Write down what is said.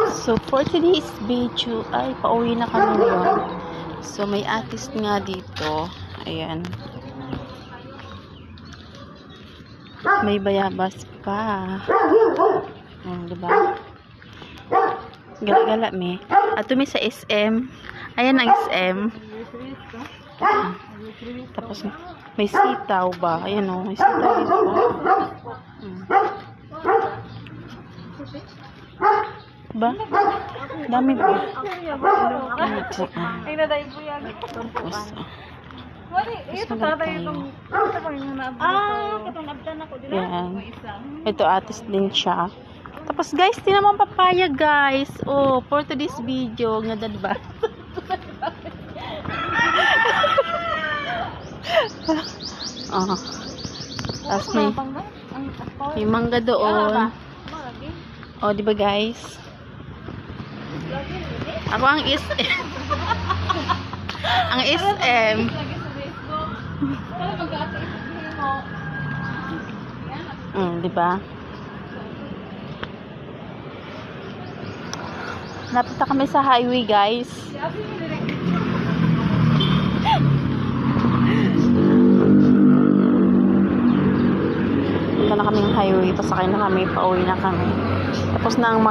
So, for today's video, ay, pauwi na kami ngayon. So, may artist nga dito. Ayan. May bayabas pa. Ayan, diba? Gala-gala, me. At tumi sa SM. Ayan ang SM. Tapos, may sitaw ba? Ayan o, may sitaw dito. Ba? Dami ba? Ay, naday po yan. Ito tatay itong katong nabdan ako dito. Yan. Ito artist din siya. Tapos guys, tinan mo ang papaya guys. Oh, for today's video, nga ba? Oh. Tapos may mangga doon. Oh, di ba guys? Ako ang SM. Ang SM. Di ba? Napunta kami sa highway, guys. Punta na kami ng highway. Tapos sakay na kami. Pauwi na kami. Tapos na ang